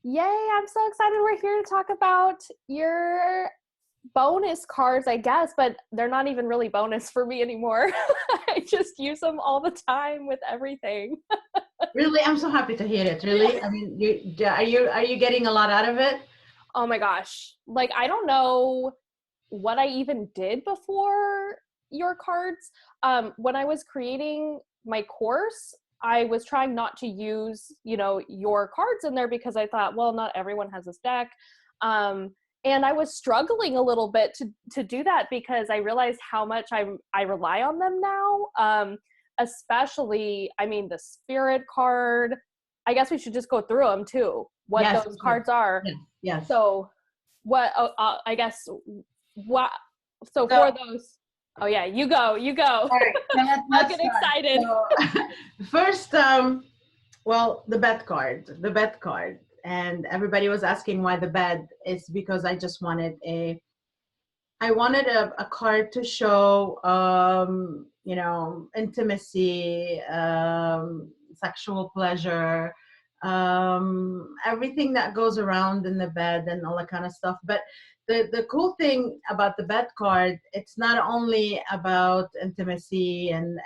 Yay, I'm so excited we're here to talk about your bonus cards, I guess, but they're not even really bonus for me anymore. I just use them all the time with everything. Really, I'm so happy to hear it. Really, I mean, are you getting a lot out of it? Oh my gosh. Like, I don't know what I even did before your cards. When I was creating my course, I was trying not to use, your cards in there because I thought, well, not everyone has this deck. Um, and I was struggling a little bit to do that because I realized how much I rely on them now. Especially, I mean, the spirit card. I guess we should just go through them too, what Yes, those we should. cards are. Yes, yes. So, what? I guess what? So So, for those, oh yeah, you go, you go. all right, so I'll let's get start. excited. So, first, well, the bed card, and everybody was asking why the bed. It's because I wanted a card to show, intimacy, sexual pleasure, everything that goes around in the bed and all that kind of stuff. But the cool thing about the bed card, it's not only about intimacy and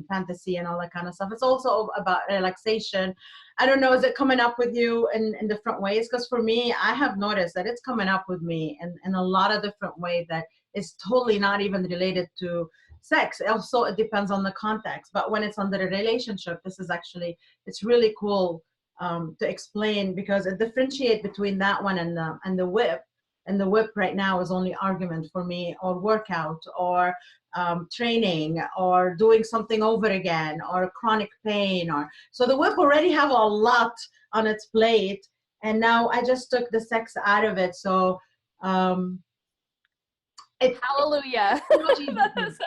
fantasy and all that kind of stuff. It's also about relaxation. I don't know, is it coming up with you in different ways? Because for me, I have noticed that it's coming up with me in a lot of different ways that is totally not even related to sex. Also, it depends on the context. But when it's under a relationship, it's really cool to explain because it differentiates between that one and the whip. And the whip right now is only argument for me, or workout, or training, or doing something over again, or chronic pain, or so the whip already have a lot on its plate, and now I just took the sex out of it. So um, it's Hallelujah. so much easier. That's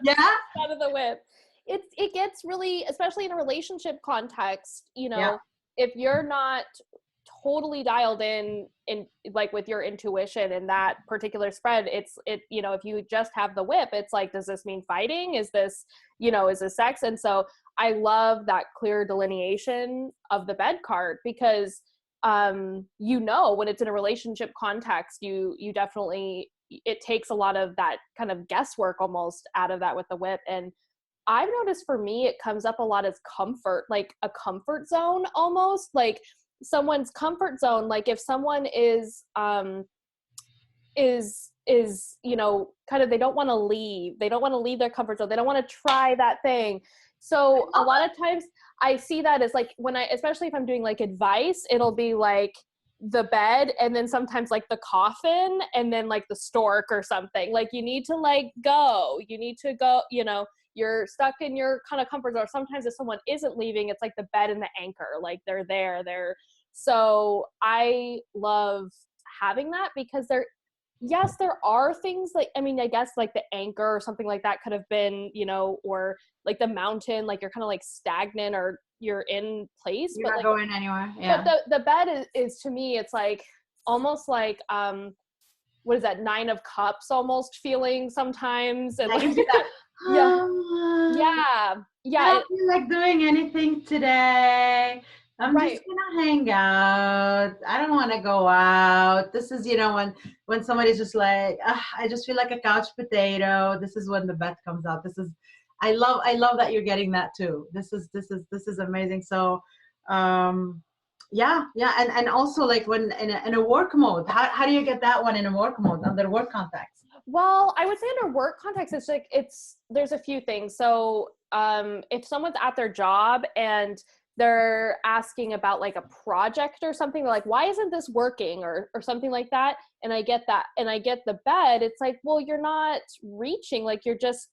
Yeah, out of the whip. It gets really, especially in a relationship context, yeah, if you're not totally dialed in like with your intuition in that particular spread, if you just have the whip, it's like, does this mean fighting? Is this sex? And so I love that clear delineation of the bed card because when it's in a relationship context, you definitely, it takes a lot of that kind of guesswork almost out of that with the whip. And I've noticed for me, it comes up a lot as comfort, like a comfort zone, almost like someone's comfort zone. Like if someone is kind of, they don't want to leave their comfort zone. They don't want to try that thing. So a lot of times I see that as like especially if I'm doing like advice, it'll be like the bed and then sometimes like the coffin and then like the stork or something. Like you need to go, you're stuck in your kind of comfort zone. Sometimes if someone isn't leaving, it's like the bed and the anchor, like they're there. So I love having that because there are things like, I mean, I guess like the anchor or something like that could have been, or like the mountain, like you're kind of like stagnant or you're in place, you're but not like, going anywhere. but Yeah, the bed is to me, it's like almost like, what is that, Nine of Cups almost feeling sometimes. And I like can see that. yeah, yeah, I yeah, don't feel like doing anything today. I'm just right. gonna hang out. I don't want to go out. This is, when somebody's just like, I just feel like a couch potato. This is when the bed comes out. I love that you're getting that too. This is amazing. So, yeah, yeah, and also like when in a work mode, how do you get that one in a work mode under work context? Well, I would say under work context, it's like there's a few things. So if someone's at their job and they're asking about like a project or something, they're like, why isn't this working, or something like that? And I get that, and I get the bed. It's like, well, you're not reaching, like you're just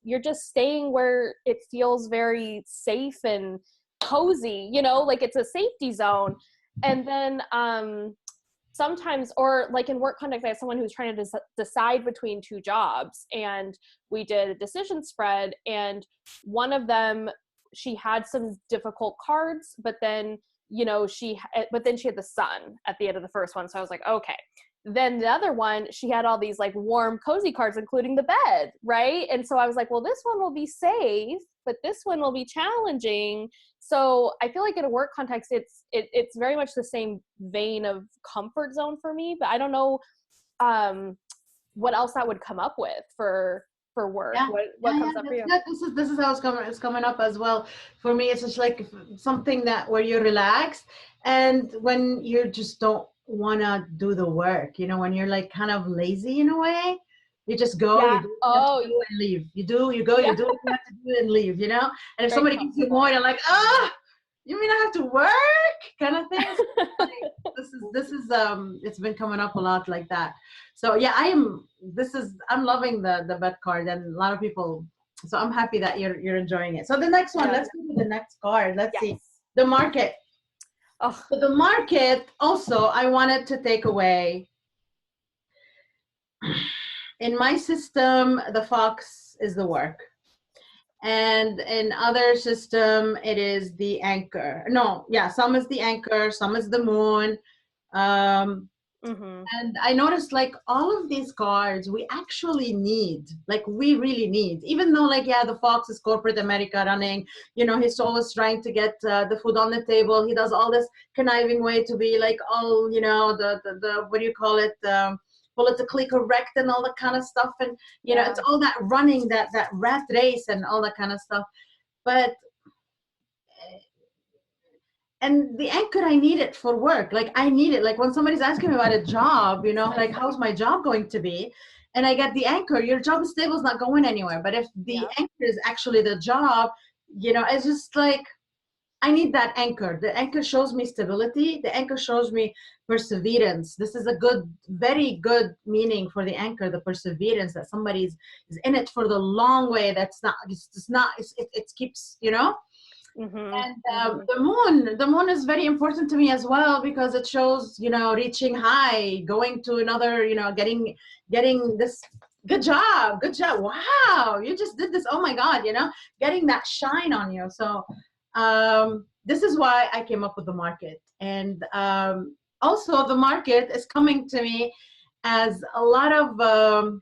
staying where it feels very safe and cozy, like it's a safety zone. And then sometimes, or like in work context, I have someone who's trying to decide between two jobs, and we did a decision spread, and one of them, she had some difficult cards, but then she had the sun at the end of the first one. So I was like, okay, then the other one, she had all these like warm, cozy cards, including the bed, right? And so I was like, well, this one will be safe, but this one will be challenging. So I feel like in a work context, it's very much the same vein of comfort zone for me, but I don't know what else that would come up with for work. Yeah, What yeah, comes yeah. up for you? This is how it's coming up as well. For me, it's just like something that where you relax, and when you just don't want to do the work, you know, when you're like kind of lazy in a way, you just go, you Yeah. do what you have to Oh, do and leave. You do, you go, yeah. you do what you have to do and leave. You know, and if Very somebody gives you comfortable. more, you're like, ah, you mean I have to work, kind of thing. So, like, this is it's been coming up a lot like that. So yeah, I'm loving the bet card, and a lot of people, so I'm happy that you're enjoying it. So the next one, Yeah. let's go to the next card. Let's see. Yes. The market. Oh, So the market also I wanted to take away. In my system, the fox is the work. And in other system, it is the anchor. No, yeah, some is the anchor, some is the moon. Um, mm-hmm. And I noticed like all of these cards we actually need, like we really need, even though like, yeah, the fox is corporate America running, you know, he's always trying to get the food on the table. He does all this conniving way to be like all, you know, the what do you call it? Politically correct and all that kind of stuff. And, you know, Yeah. it's all that running, that rat race and all that kind of stuff. But and the anchor, I need it for work. Like I need it, like when somebody's asking me about a job, you know, like how's my job going to be, and I get the anchor, your job is stable, is not going anywhere. But if the Yeah. anchor is actually the job, you know, it's just like I need that anchor. The anchor shows me stability, the anchor shows me perseverance. This is a good, very good meaning for the anchor, the perseverance, that somebody is in it for the long way. That's not, it's not, it keeps, you know. Mm-hmm. And Mm-hmm. the moon is very important to me as well, because it shows, you know, reaching high, going to another, you know, getting this. Good job. Wow, you just did this. Oh my God, you know, getting that shine on you. So this is why I came up with the market. And also the market is coming to me as a lot of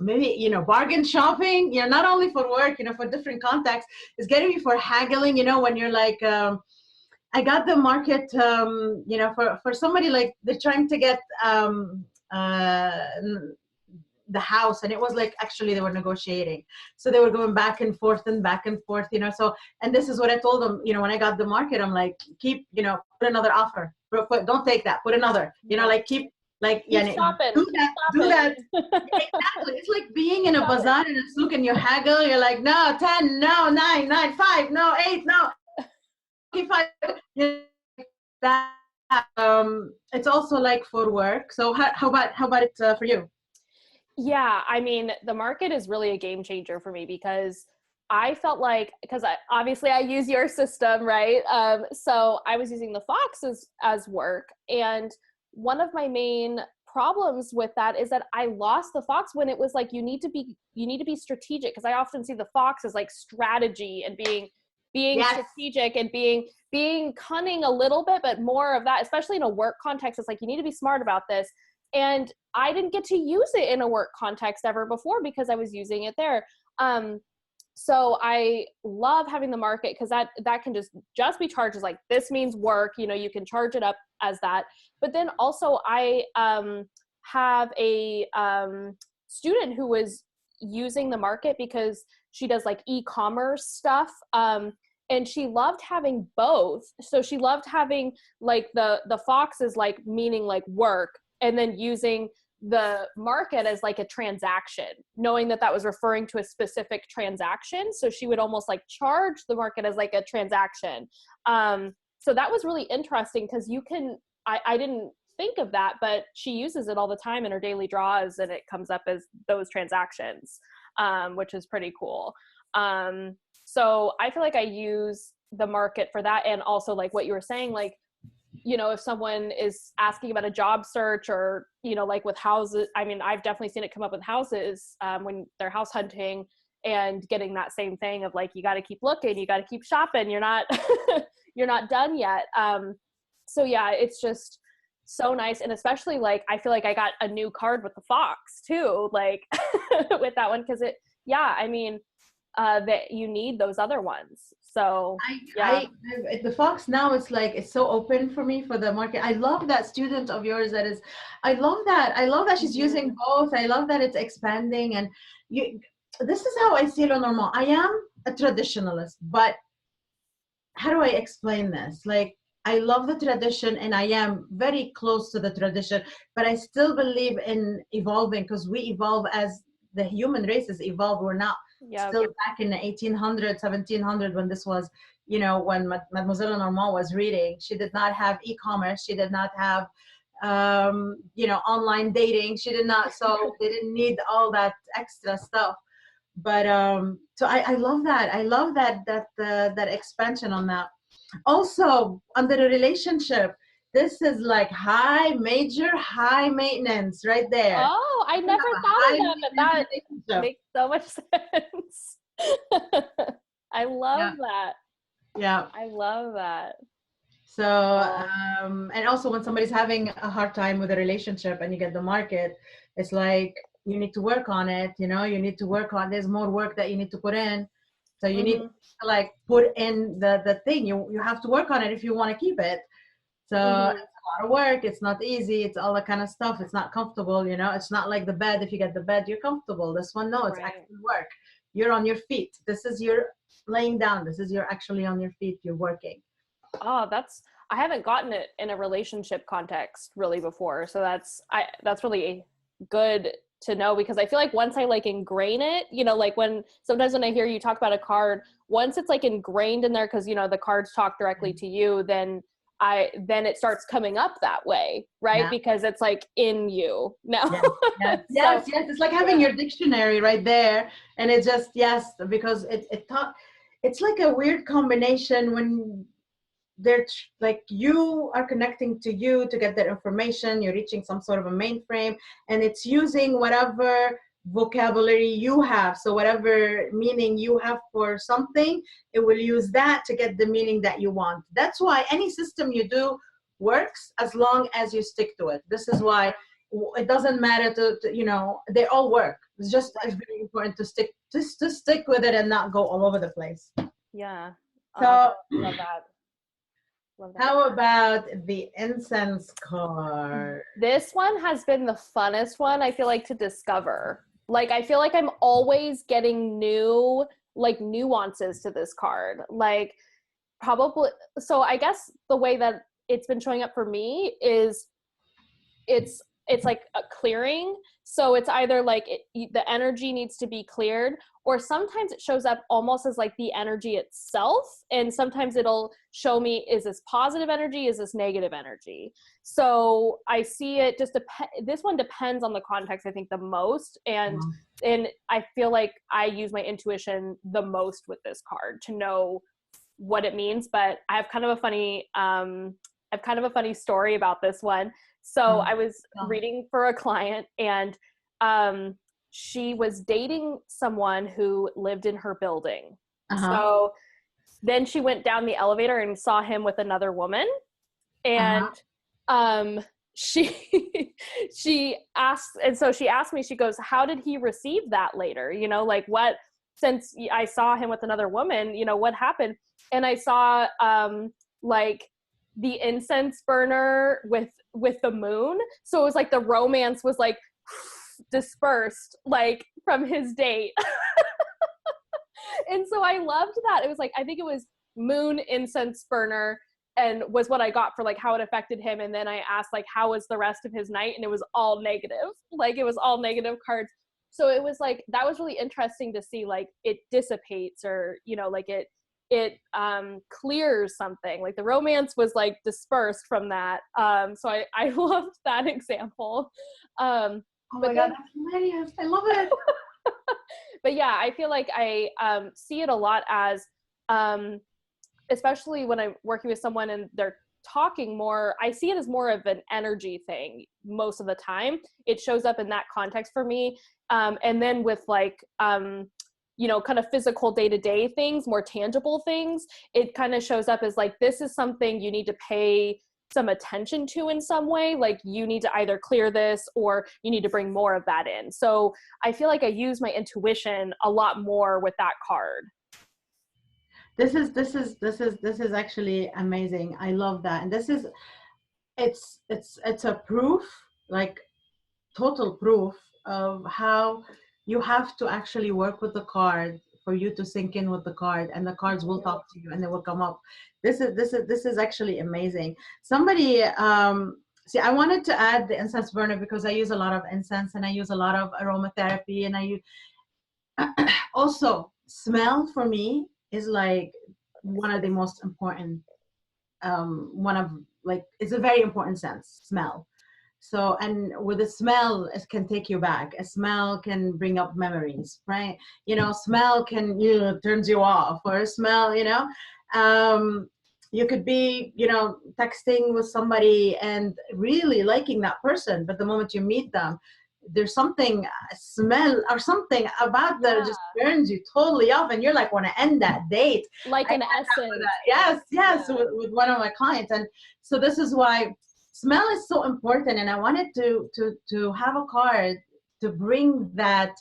maybe, you know, bargain shopping, you know, not only for work, you know, for different contexts. Is getting me for haggling, you know, when you're like I got the market, you know, for somebody like they're trying to get the house, and it was like actually they were negotiating, so they were going back and forth and back and forth, you know. So, and this is what I told them, you know, when I got the market, I'm like, keep, you know, put another offer, don't take that, put another, you know, Yeah. like keep, like, Keep yeah, shopping. do Keep that, do shopping. that. Exactly. It's like being in a Shopping. bazaar and it's look and you haggle. You're like, no, 10, no, 9, 9, 5, no, 8, no. Okay, 5. You know, that it's also like for work. So how about it for you? Yeah, I mean, the market is really a game changer for me because I felt like, because obviously I use your system, right? So I was using the Fox as work, and one of my main problems with that is that I lost the Fox when it was like you need to be strategic, because I often see the Fox as like strategy and being Yes. strategic and being cunning a little bit, but more of that, especially in a work context. It's like you need to be smart about this. And I didn't get to use it in a work context ever before because I was using it there. So I love having the market, because that can just be charged as like, this means work, you know, you can charge it up as that. But then also I have a student who was using the market because she does like e-commerce stuff. And she loved having both. So she loved having like the Fox is like meaning like work, and then using the market as like a transaction, knowing that was referring to a specific transaction. So she would almost like charge the market as like a transaction. So that was really interesting, because I didn't think of that, but she uses it all the time in her daily draws, and it comes up as those transactions, which is pretty cool. So I feel like I use the market for that. And also like what you were saying, like, you know, if someone is asking about a job search, or, you know, like with houses, I mean, I've definitely seen it come up with houses when they're house hunting, and getting that same thing of like, you got to keep looking, you got to keep shopping, you're not, you're not done yet. So yeah, it's just, so nice. And especially like, I feel like I got a new card with the fox too, like with that one. Cause I mean, that you need those other ones. So yeah. The Fox now, it's like it's so open for me for the market. I love that student of yours that is, I love that she's using both. I love that it's expanding. And you, this is how I see Lenormand. I am a traditionalist, but how do I explain this? Like, I love the tradition and I am very close to the tradition, but I still believe in evolving, because we evolve as the human races evolve. We're not still back in the 1800, 1700 when this was, you know, when Mademoiselle Lenormand was reading. She did not have e-commerce. She did not have, you know, online dating. She did not, so they didn't need all that extra stuff. But so I love that. I love that expansion on that. Also, under the relationship, this is like major high maintenance right there. Oh, I never thought of that, but that makes so much sense. I love that. Yeah. I love that. So, and also when somebody's having a hard time with a relationship and you get the market, it's like, you need to work on it, you know, you need to work on, there's more work that you need to put in. So you need to like put in the thing, you have to work on it if you want to keep it. So it's a lot of work. It's not easy. It's all that kind of stuff. It's not comfortable, you know. It's not like the bed. If you get the bed, you're comfortable. This one, no, it's actually work. You're on your feet. This is your laying down. This is you're actually on your feet. You're working. Oh, I haven't gotten it in a relationship context really before. So that's really good to know, because I feel like once I like ingrain it, you know, like sometimes when I hear you talk about a card, once it's like ingrained in there, because, you know, the cards talk directly to you, then it starts coming up that way, right? Because it's like in you now. Yes. It's like having your dictionary right there, and it just because it's like a weird combination when they're like, you are connecting to you to get that information. You're reaching some sort of a mainframe, and it's using whatever vocabulary you have. So whatever meaning you have for something, it will use that to get the meaning that you want. That's why any system you do works as long as you stick to it. This is why it doesn't matter to you know, they all work. It's just it's very important to stick with it and not go all over the place. Yeah. So love that. How about the incense card? This one has been the funnest one, I feel like, to discover. Like, I feel like I'm always getting new, like, nuances to this card. Like, probably, so I guess the way that it's been showing up for me is it's like a clearing. So it's either like the energy needs to be cleared, or sometimes it shows up almost as like the energy itself. And sometimes it'll show me, is this positive energy? Is this negative energy? So I see it just this one depends on the context, I think, the most. And I feel like I use my intuition the most with this card to know what it means. But I have kind of a funny story about this one. So I was reading for a client, and she was dating someone who lived in her building. So then she went down the elevator and saw him with another woman. And she asked, and so she asked me, she goes, how did he receive that later? You know, like, what, since I saw him with another woman, you know, what happened? And I saw like the incense burner with the moon. So it was like the romance was like dispersed like from his date. And so I loved that. It was like, I think it was moon incense burner, and was what I got for like how it affected him. And then I asked like, how was the rest of his night? And it was all negative. Like, it was all negative cards. So it was like, that was really interesting to see, like, it dissipates, or, you know, like it clears something. Like, the romance was like dispersed from that. So I loved that example. Oh my God, that's hilarious. I love it. But yeah, I feel like I see it a lot as, especially when I'm working with someone and they're talking more, I see it as more of an energy thing most of the time. It shows up in that context for me. And then with like, you know, kind of physical day-to-day things, more tangible things, it kind of shows up as like, this is something you need to pay some attention to in some way, like you need to either clear this or you need to bring more of that in. So I feel like I use my intuition a lot more with that card. This is actually amazing. I love that. And this is, it's a proof, like total proof of how you have to actually work with the card for you to sink in with the card, and the cards will talk to you and they will come up. This is actually amazing. Somebody see, I wanted to add the incense burner because I use a lot of incense and I use a lot of aromatherapy, and I use also smell for me is like one of the most important, one of, like, it's a very important sense, smell. So, and with a smell, it can take you back. A smell can bring up memories, right? Smell can, turns you off, or a smell, you could be, texting with somebody and really liking that person, but the moment you meet them, there's something, a smell or something about that just turns you totally off, and you're like, want to end that date. Like an essence. Yes, with one of my clients. And so this is why smell is so important, and I wanted to have a card to bring that.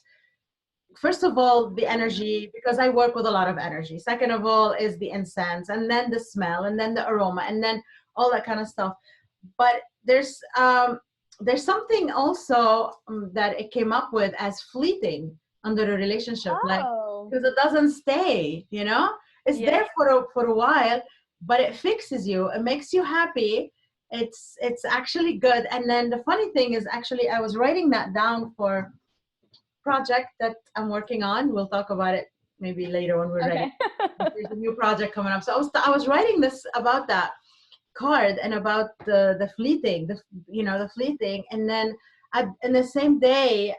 First of all, the energy, because I work with a lot of energy. Second of all is the incense, and then the smell, and then the aroma, and then all that kind of stuff. But there's something also that it came up with as fleeting under a relationship, like, because it doesn't stay, it's there for a while, but it fixes you, it makes you happy. It's actually good. And then the funny thing is, actually, I was writing that down for project that I'm working on. We'll talk about it maybe later when we're ready. There's a new project coming up. So I was writing this about that card and about the fleeting, the fleeting. And then in the same day,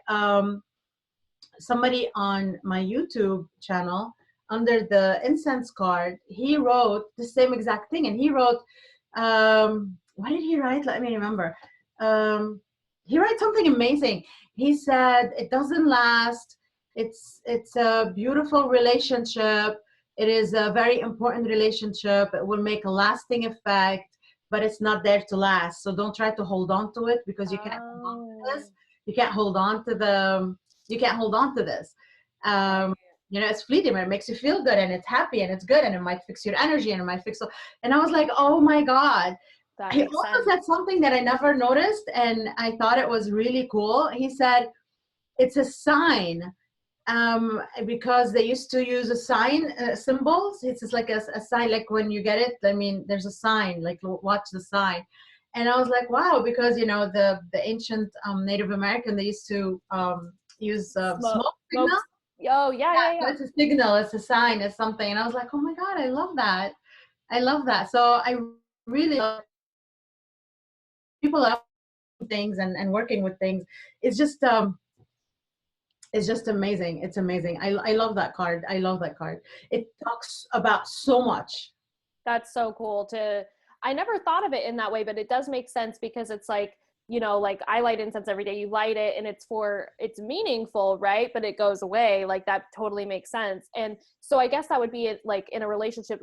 somebody on my YouTube channel, under the incense card, he wrote the same exact thing. And he wrote, what did he write? Let me remember. He wrote something amazing. He said, it doesn't last. It's a beautiful relationship. It is a very important relationship. It will make a lasting effect, but it's not there to last. So don't try to hold on to it, because you can't hold on to this. You can't hold on to this. It's fleeting, and it makes you feel good, and it's happy, and it's good, and it might fix your energy, and it might fix. And I was like, oh my God. He also said something that I never noticed, and I thought it was really cool. He said, it's a sign, because they used to use a sign, symbols. It's just like a sign, like when you get it, I mean, there's a sign, like watch the sign. And I was like, wow, because, the ancient Native American, they used to use smoke signal. Oh, yeah. So it's a signal, it's a sign, it's something. And I was like, oh my God, I love that. So I really love people up things and working with things. It's just amazing. It's amazing. I love that card. It talks about so much. That's so cool. I never thought of it in that way, but it does make sense, because it's like, like I light incense every day, you light it, and it's meaningful, right? But it goes away. Like, that totally makes sense. And so I guess that would be like in a relationship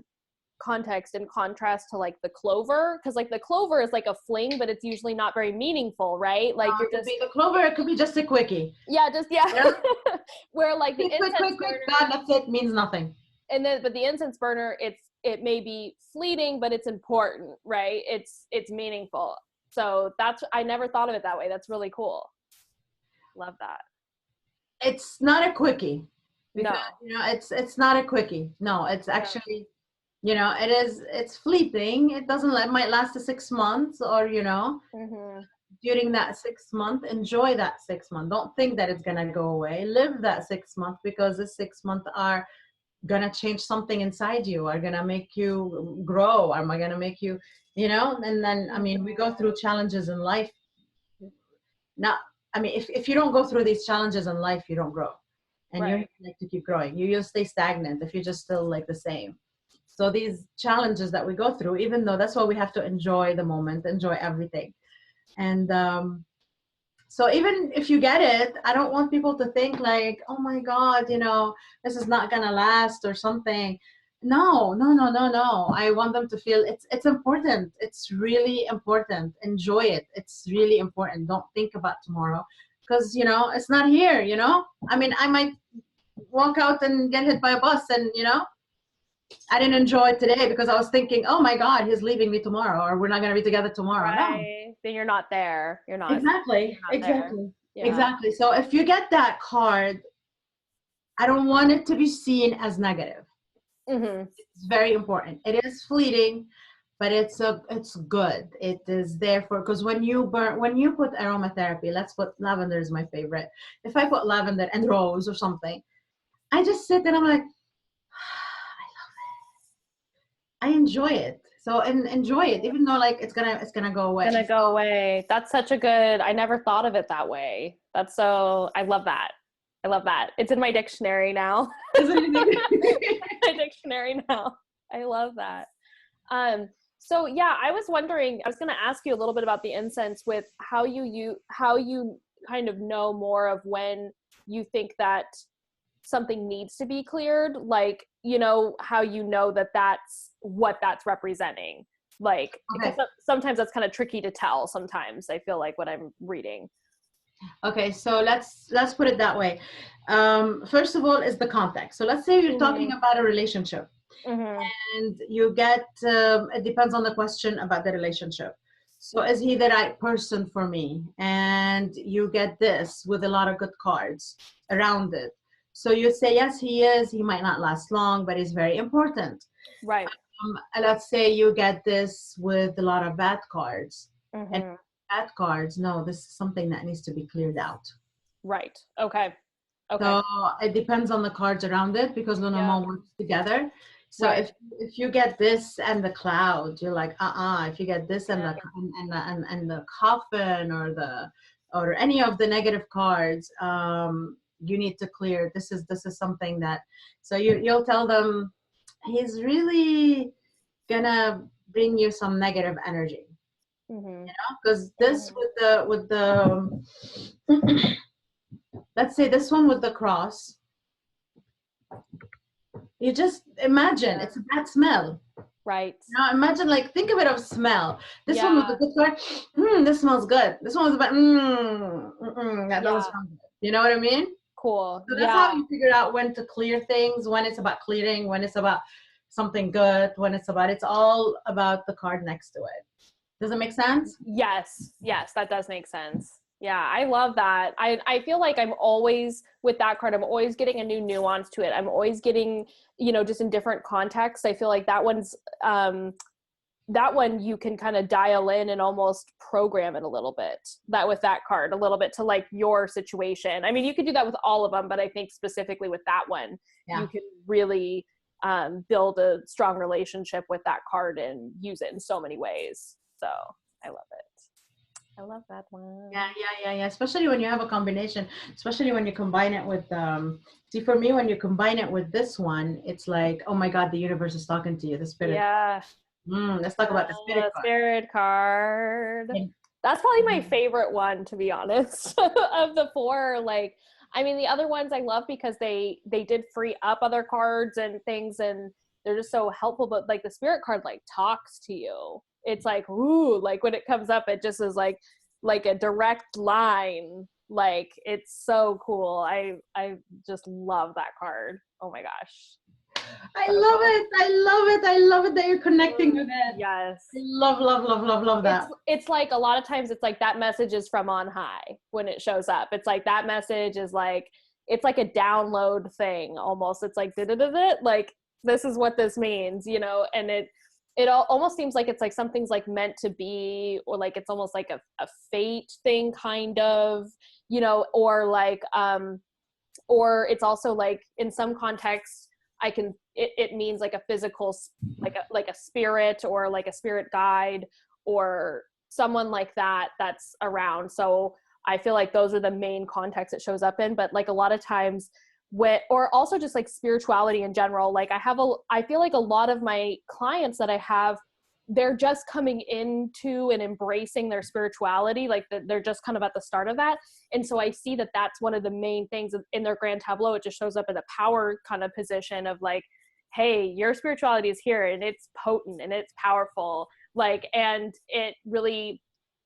context, in contrast to like the clover, because like the clover is like a fling, but it's usually not very meaningful, right? Like, you're just the clover, it could be just a quickie. Yeah. Where like the incense burner, God, that's it, means nothing. And then, but the incense burner, it may be fleeting, but it's important, right? It's meaningful. So I never thought of it that way. That's really cool. Love that. It's not a quickie. Because, no. It's not a quickie. No, it's actually, it's fleeting. It might last 6 months, or, during that 6 month, enjoy that 6 month. Don't think that it's going to go away. Live that 6 month, because the 6 months are going to change something inside you, are going to make you grow, are going to make you, and then, I mean, we go through challenges in life. Now, I mean, if you don't go through these challenges in life, you don't grow. And you like to keep growing. You'll stay stagnant if you're just still like the same. So these challenges that we go through, even though that's why we have to enjoy the moment, enjoy everything. And so even if you get it, I don't want people to think like, oh my God, this is not going to last or something. No, no, no, no, no. I want them to feel it's important. It's really important. Enjoy it. It's really important. Don't think about tomorrow because it's not here, I mean, I might walk out and get hit by a bus and I didn't enjoy it today because I was thinking, "Oh my God, he's leaving me tomorrow or we're not going to be together tomorrow." No. Right. Then you're not there. Exactly. You're not there. Exactly. Yeah. Exactly. So if you get that card, I don't want it to be seen as negative. Mm-hmm. It's very important. It is fleeting, but it's good. It is there for because when you put aromatherapy, let's put lavender is my favorite. If I put lavender and rose or something, I just sit and I'm like, I enjoy it. So and enjoy it, even though like it's gonna go away. Gonna go away. That's such a good, I never thought of it that way. I love that. I love that. It's in my dictionary now. My dictionary now. I love that. So yeah, I was wondering, I was going to ask you a little bit about the incense with how you kind of know more of when you think that something needs to be cleared, like, how you know that that's what that's representing. Like, Okay. because sometimes that's kind of tricky to tell sometimes, I feel like, what I'm reading. Okay, so let's put it that way. First of all, is the context. So let's say you're talking about a relationship, Mm-hmm. and you get it depends on the question about the relationship. So is he the right person for me? And you get this with a lot of good cards around it. So you say yes, he is. He might not last long, but he's very important. Right. Let's say you get this with a lot of bad cards. And Mm-hmm. bad cards, no, this is something that needs to be cleared out. Right. Okay. Okay. So it depends on the cards around it because Yeah. Lenormand works together. So Right. if you get this and the cloud, you're like, If you get this and Yeah. the coffin or any of the negative cards, you need to clear. This is something that. So you'll tell them he's really gonna bring you some negative energy Mm-hmm. because this with the let's say this one with the cross. You just imagine Yeah. it's a bad smell. Right. Now imagine, like, think of it of smell. This one was a Yeah. good card. This smells good. This one was about. That doesn't Yeah. smell good. You know what I mean? Cool. So that's how Yeah. you figure out when to clear things. When it's about clearing. When it's about something good. When it's about. It's all about the card next to it. Does it make sense? Yes. Yes, that does make sense. Yeah, I love that. I feel like I'm always with that card, I'm always getting a new nuance to it. I'm always getting, just in different contexts. I feel like that one you can kind of dial in and almost program it a little bit, that with that card a little bit to like your situation. I mean, you could do that with all of them, but I think specifically with that one, Yeah. you can really build a strong relationship with that card and use it in so many ways. So I love it. I love that one. Yeah. Especially when you have a combination, especially when you combine it with see, for me, when you combine it with this one, it's like, oh my God, the universe is talking to you, the spirit. Yeah. Let's talk about the spirit card. Spirit card. Yeah. That's probably my favorite one, to be honest, of the four. Like, I mean, the other ones I love because they did free up other cards and things, and they're just so helpful. But like the spirit card, like talks to you. It's like, ooh, like when it comes up, it just is like a direct line. Like, it's so cool. I just love that card. Oh my gosh. I So love cool. it. I love it. I love it that you're connecting with it. Yes. I love that. It's like a lot of times it's like that message is from on high when it shows up. It's like that message is like, it's like a download thing almost. It's like like this is what this means, and it almost seems like it's like something's like meant to be, or like it's almost like a fate thing kind of, or like or it's also like in some contexts it means like a physical, like a spirit or like a spirit guide or someone like that that's around. So I feel like those are the main contexts it shows up in. But like a lot of times or also just like spirituality in general, like I feel like a lot of my clients that I have, they're just coming into and embracing their spirituality. Like they're just kind of at the start of that. And so I see that that's one of the main things in their grand tableau. It just shows up in a power kind of position of like, hey, your spirituality is here and it's potent and it's powerful. Like, and it really,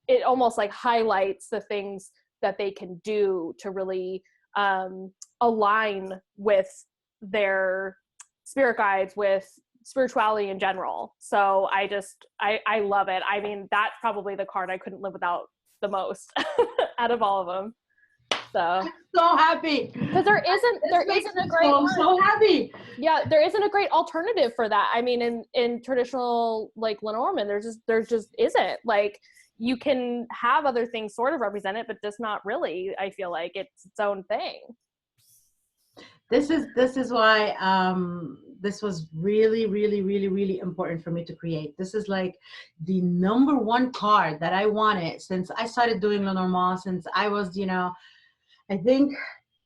it almost like highlights the things that they can do to really align with their spirit guides, with spirituality in general. So I love it. I mean, that's probably the card I couldn't live without the most out of all of them. So I'm so happy because there isn't a great so happy. Yeah, there isn't a great alternative for that. I mean, in traditional like Lenormand, there just isn't. Like, you can have other things sort of represent it, but just not really. I feel like it's its own thing. This is why this was really, really, really, really important for me to create. This is like the number one card that I wanted since I started doing Lenormand, since I was, you know, I think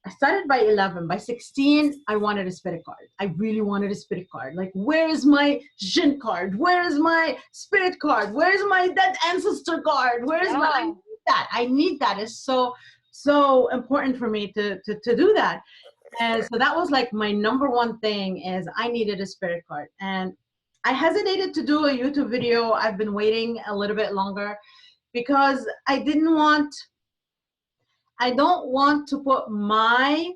I started by 11. By 16, I wanted a spirit card. I really wanted a spirit card. Like, where's my Jinn card? Where's my spirit card? Where's my dead ancestor card? Where's my, I need that. I need that. It's so important for me to do that. And so that was like my number one thing, is I needed a spirit card. And I hesitated to do a YouTube video. I've been waiting a little bit longer because I don't want to put my,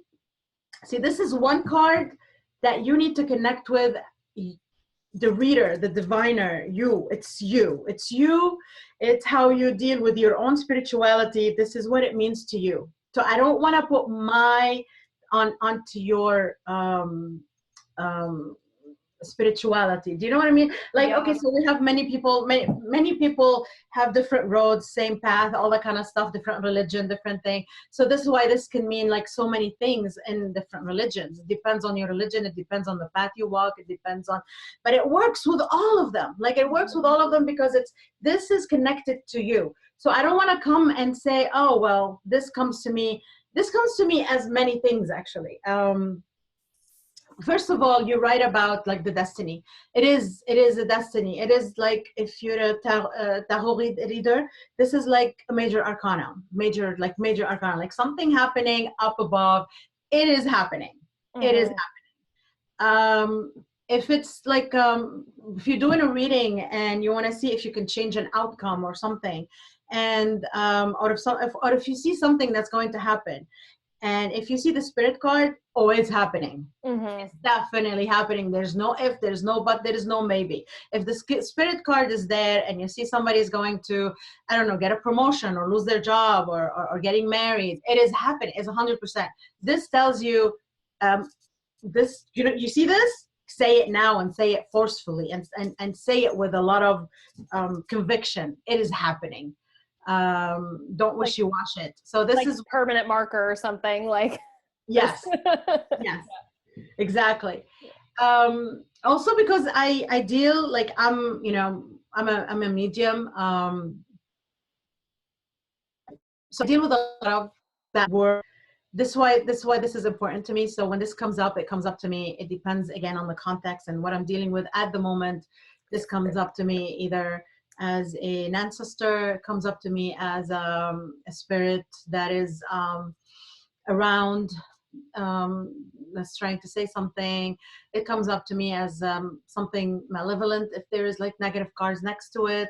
see, this is one card that you need to connect with the reader, the diviner, you. It's you. It's you. It's how you deal with your own spirituality. This is what it means to you. So I don't want to put my onto your spirituality. Do you know what I mean? Like, Yeah. okay, so we have many people have different roads, same path, all that kind of stuff, different religion, different thing. So this is why this can mean like so many things in different religions. It depends on your religion, it depends on the path you walk, it depends on, but it works with all of them. Like, it works with all of them because this is connected to you. So I don't want to come and say, oh, well, this comes to me as many things, actually. First of all, you're right about like the destiny. It is a destiny. It is like, if you're a tarot reader, this is like a major arcana, major arcana, like something happening up above. It is happening. It is happening. If it's like, if you're doing a reading and you want to see if you can change an outcome or something, and or if you see something that's going to happen, and if you see the spirit card, oh, it's happening. It's definitely happening. There's no if, there's no but, there is no maybe. If the spirit card is there and you see somebody is going to, I don't know, get a promotion or lose their job or getting married, it is happening. It's 100%. This tells you, this, you know, you see this? Say it now, and say it forcefully, and say it with a lot of conviction. It is happening. Don't wish-you-wash it. So this, like, is permanent marker or something, like. Yes. Yes, exactly. Also because I deal, like, I'm a medium, so I deal with a lot of that work. This is why this is important to me. So when this comes up, it comes up to me. It depends again on the context and what I'm dealing with at the moment. This comes up to me either as an ancestor, comes up to me as a spirit that is around, that's trying to say something. It comes up to me as something malevolent if there is like negative cards next to it.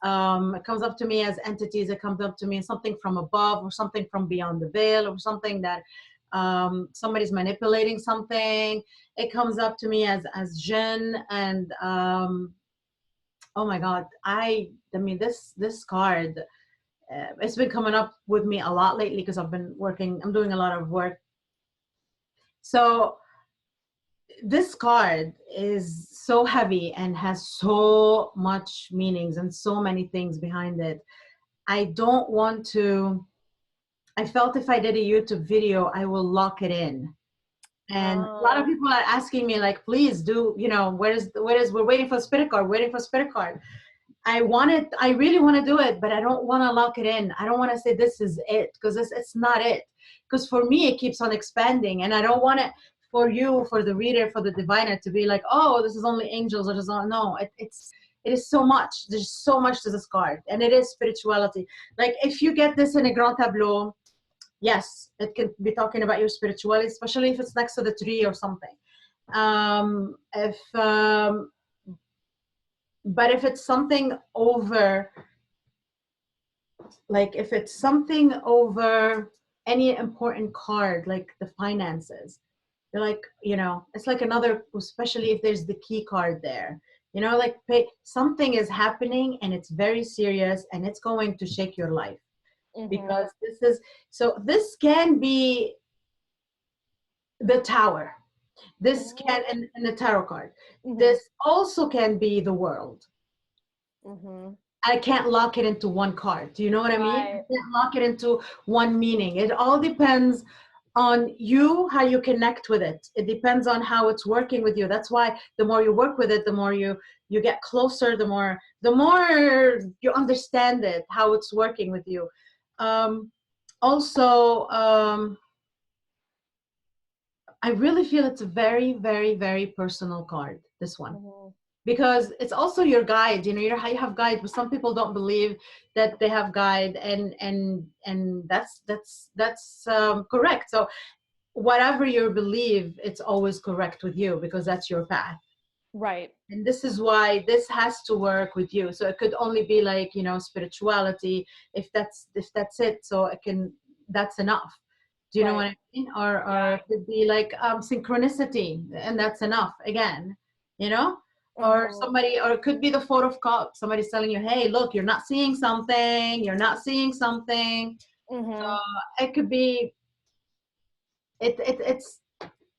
It comes up to me as entities. It comes up to me as something from above, or something from beyond the veil, or something that somebody's manipulating something. It comes up to me as jinn. And oh my God, I mean, this card, it's been coming up with me a lot lately because I'm doing a lot of work. So this card is so heavy and has so much meanings and so many things behind it. I don't want to, I felt if I did a YouTube video, I will lock it in. And a lot of people are asking me, like, please do, you know, where's, we're waiting for spirit card, I really want to do it, but I don't want to lock it in. I don't want to say this is it, because it's not it. Because for me, it keeps on expanding, and I don't want it for you, for the reader, for the diviner to be like, oh, this is only angels, or just no. It is so much. There's so much to this card, and it is spirituality. Like, if you get this in a grand tableau, yes, it can be talking about your spirituality, especially if it's next to the tree or something. If but if it's something over, like if it's something over any important card, like the finances, you're like, it's like another, especially if there's the key card there, like something is happening and it's very serious and it's going to shake your life. Because this can be the Tower. This can, and the tarot card. This also can be the World. I can't lock it into one card. Do you know what I mean? I can't lock it into one meaning. It all depends on you, how you connect with it. It depends on how it's working with you. That's why the more you work with it, the more you get closer, the more you understand it, how it's working with you. Also, I really feel it's a very, very, very personal card, this one. Because it's also your guide. You have guide, but some people don't believe that they have guide, and that's correct. So whatever you believe, it's always correct with you, because that's your path. Right. And this is why this has to work with you. So it could only be like, spirituality, if that's it. So that's enough. Do you know what I mean? Or it could be like synchronicity, and that's enough again, or somebody, or it could be the Four of Cups. Somebody's telling you, hey, look, you're not seeing something. So it could be,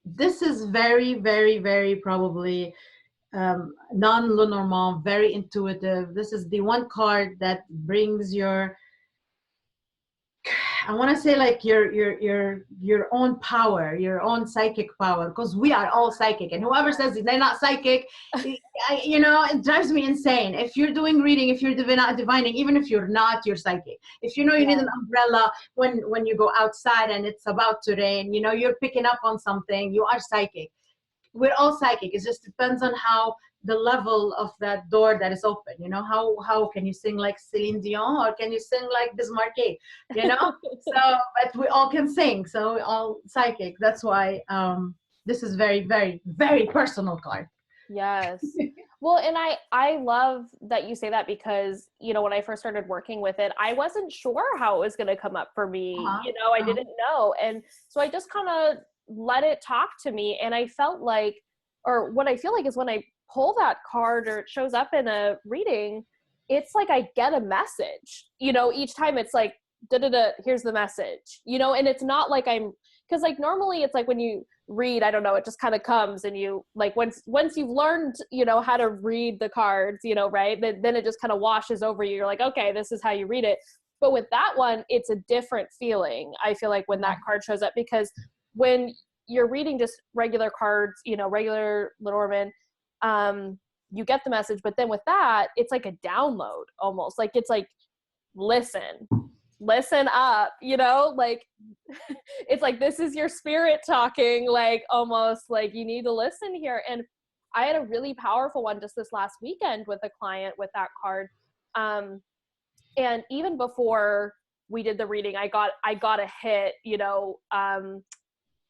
this is very, very, very probably non-Lenormand, very intuitive. This is the one card that brings your, I want to say, like your own power, your own psychic power, because we are all psychic. And whoever says they're not psychic, it drives me insane. If you're doing reading, if you're divining, even if you're not, you're psychic. If you need an umbrella when you go outside and it's about to rain, you're picking up on something, you are psychic. We're all psychic. It just depends on how the level of that door that is open. How can you sing like Celine Dion, or can you sing like Bismarcky? So, but we all can sing, so we're all psychic. That's why this is very, very, very personal card. Yes. Well, and I love that you say that, because when I first started working with it, I wasn't sure how it was going to come up for me. I didn't know, and so I just kind of let it talk to me. And I felt like, or what I feel like is, when I pull that card or it shows up in a reading, it's like I get a message, each time. It's like, here's the message, and it's not like because like normally it's like when you read, I don't know, it just kind of comes, and you like, once you've learned, how to read the cards, right, then it just kind of washes over you. You're like, okay, this is how you read it. But with that one, it's a different feeling, I feel like, when that card shows up, because when you're reading just regular cards, regular Lenormand, you get the message. But then with that, it's like a download almost. Like, it's like, listen up, like it's like, this is your spirit talking, like almost like you need to listen here. And I had a really powerful one just this last weekend with a client with that card. And even before we did the reading, I got a hit,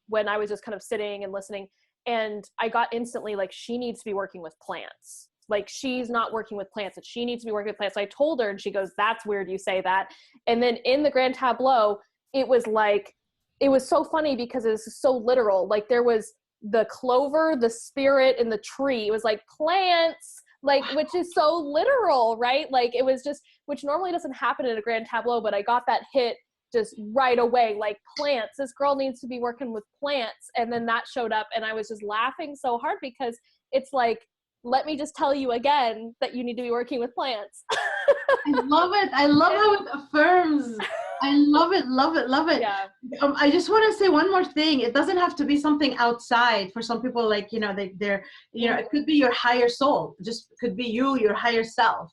when I was just kind of sitting and listening, and I got instantly like, she needs to be working with plants. Like, she's not working with plants, and she needs to be working with plants. So I told her, and she goes, that's weird you say that. And then in the grand tableau, it was like, it was so funny because it was so literal. Like, there was the clover, the spirit, and the tree. It was like plants, like, which is so literal, right? Like, it was just, which normally doesn't happen in a grand tableau, but I got that hit just right away, like, plants, this girl needs to be working with plants. And then that showed up, and I was just laughing so hard, because it's like, let me just tell you again that you need to be working with plants. I love it. I love how it affirms. I love it, love it, love it. Yeah. I just want to say one more thing. It doesn't have to be something outside. For some people, like, they're, it could be your higher soul. Just could be you, your higher self,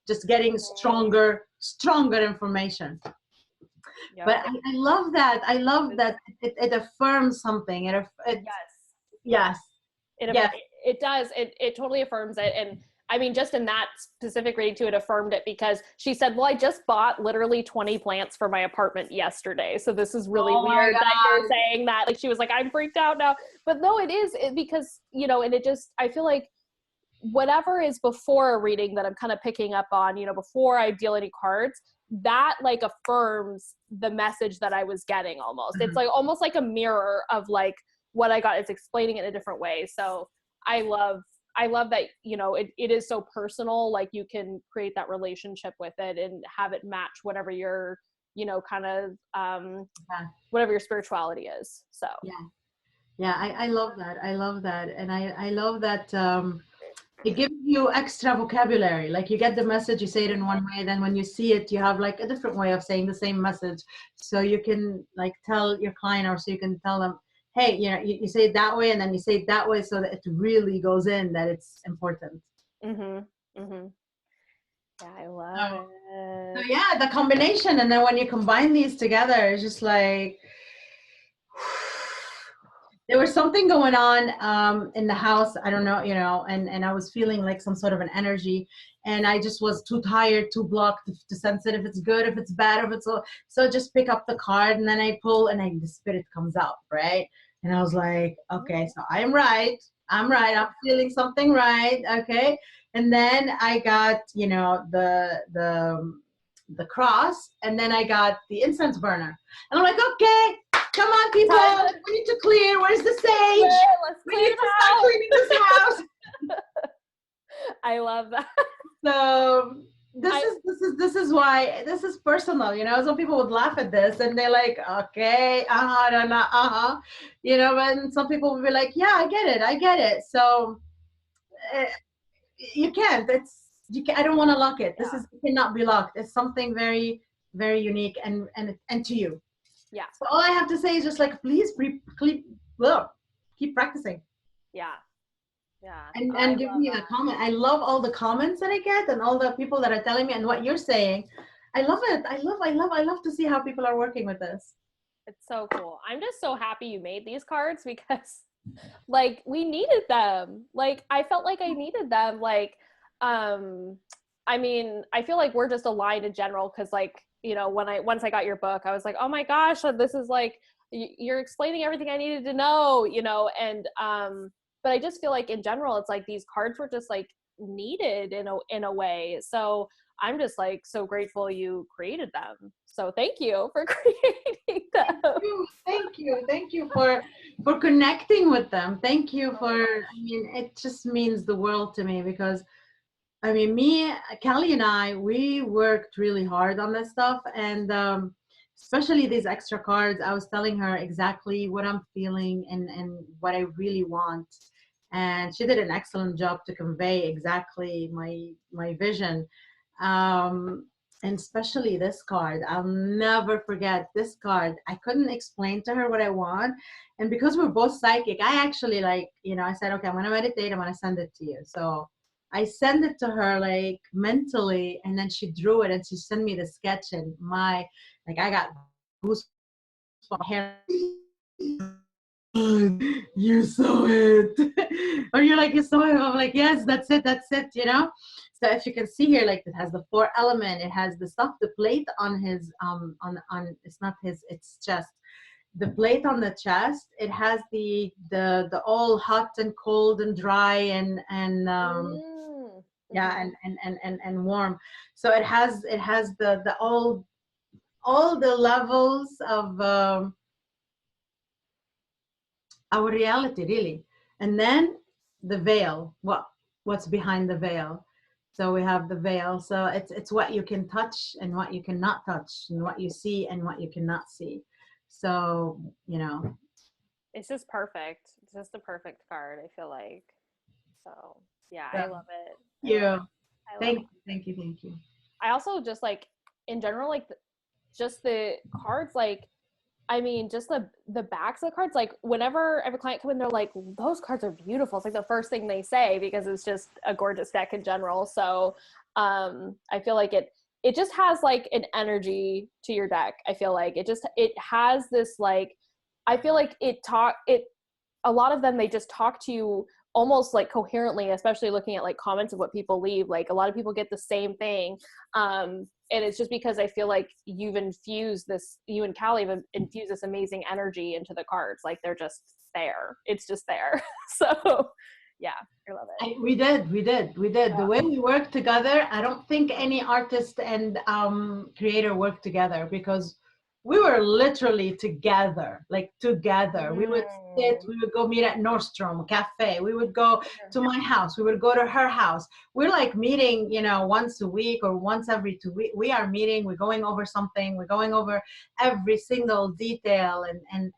just getting stronger information. Yep. But I love that. I love that it affirms something. Yes. It does. It totally affirms it. And I mean, just in that specific reading too, it affirmed it because she said, well, I just bought literally 20 plants for my apartment yesterday. So this is really weird that you're saying that. Like, she was like, I'm freaked out now. But no, it is because, you know, and it just, I feel like whatever is before a reading that I'm kind of picking up on, you know, before I deal any cards, that like affirms the message that I was getting almost. It's like almost like a mirror of like what I got. It's explaining it in a different way. So I love that, you know, it is so personal. Like you can create that relationship with it and have it match whatever your, you know, kind of whatever your spirituality is. So yeah, I love that. I love that. And I love that it gives you extra vocabulary. Like you get the message, you say it in one way, then when you see it, you have like a different way of saying the same message. So you can like tell your client, or so you can tell them, hey, you know, you say it that way, and then you say it that way, so that it really goes in that it's important. yeah, I love it. So yeah, the combination, and then when you combine these together, it's just like there was something going on in the house. I don't know, you know, and I was feeling like some sort of an energy, and I just was too tired, too blocked to sense it, if it's good, if it's bad, if it's so just pick up the card, and then I pull, and the spirit comes out, right? And I was like, okay, so I'm right. I'm feeling something right. Okay. And then I got, you know, the cross, and then I got the incense burner. And I'm like, okay, come on, people, we need to clear. Where's the sage? We need to start cleaning this house. I love that. So this is why this is personal, you know. Some people would laugh at this and they're like, okay, you know, and some people would be like, yeah, I get it. So you can't. I don't want to lock it. It cannot be locked. It's something very, very unique and to you. Yeah. So all I have to say is just like, please keep practicing. Yeah. And give me a comment. I love all the comments that I get and all the people that are telling me and what you're saying. I love it. I love to see how people are working with this. It's so cool. I'm just so happy you made these cards because like we needed them. Like I felt like I needed them. Like I mean, I feel like we're just aligned in general because like, you know, once I got your book, I was like, oh my gosh, this is like you're explaining everything I needed to know, you know, and but I just feel like in general, it's like these cards were just like needed in a way. So I'm just like so grateful you created them. So thank you for creating them. Thank you for connecting with them. Thank you for, I mean, it just means the world to me because I mean, Kelly and I, we worked really hard on this stuff, and especially these extra cards, I was telling her exactly what I'm feeling and what I really want. And she did an excellent job to convey exactly my vision. And especially this card, I'll never forget this card. I couldn't explain to her what I want. And because we're both psychic, I actually like, you know, I said, okay, I'm going to meditate. I'm going to send it to you. So I sent it to her like mentally, and then she drew it and she sent me the sketch, and I got goosebumps hair. You saw it. Or you're like, you saw it. I'm like, yes, that's it, you know. So if you can see here, like it has the 4 element, it has the stuff, the plate on his on it's not his, it's chest. The plate on the chest, it has the all hot and cold and dry and yeah, and warm. So it has the all the levels of our reality, really. And then the veil, what's behind the veil. So we have the veil. So it's what you can touch and what you cannot touch, and what you see and what you cannot see. So, you know, it's just perfect. It's just the perfect card, I feel like. So yeah, I love it. Yeah. Thank you. I also just like in general, like just the cards, like I mean, just the backs of the cards, like whenever every client come in, they're like, those cards are beautiful. It's like the first thing they say because it's just a gorgeous deck in general. So I feel like it just has like an energy to your deck. I feel like it has this like, I feel like a lot of them, they just talk to you almost like coherently, especially looking at like comments of what people leave. Like a lot of people get the same thing. And it's just because I feel like you and Callie have infused this amazing energy into the cards. Like they're just there. It's just there. So yeah, I love it. We did. Yeah. The way we worked together, I don't think any artist and creator worked together, because we were literally together, like together. We would sit, we would go meet at Nordstrom Cafe. We would go to my house. We would go to her house. We're like meeting, you know, once a week or once every 2 weeks. We are meeting, we're going over something, we're going over every single detail,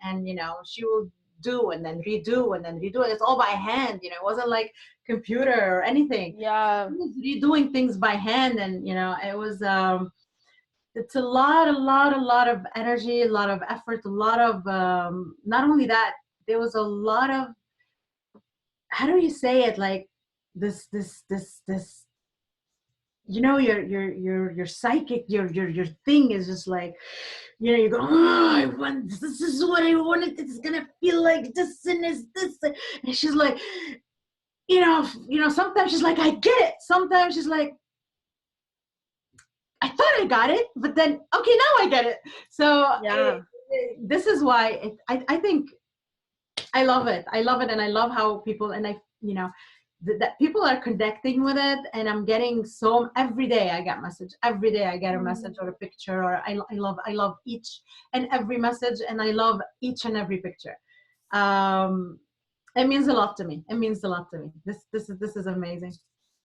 and you know, she will do and then redo and then redo it. It's all by hand, you know, it wasn't like computer or anything. Yeah. She was redoing things by hand, and you know, it was it's a lot of energy, a lot of effort, a lot of not only that, there was a lot of, how do you say it, like this you know, your psychic, your thing is just like, you know, you go, oh, I want this is what I wanted, it's gonna feel like this and this, and she's like, you know, sometimes she's like, I get it, sometimes she's like, I thought I got it, but then okay, now I get it. So Yeah. this is why I think I love it. I love it, and I love how people, and I, you know, that people are connecting with it, and I'm getting so, every day I get message, every day I get a message or a picture, or I love each and every message, and I love each and every picture. It means a lot to me. It means a lot to me. This is amazing.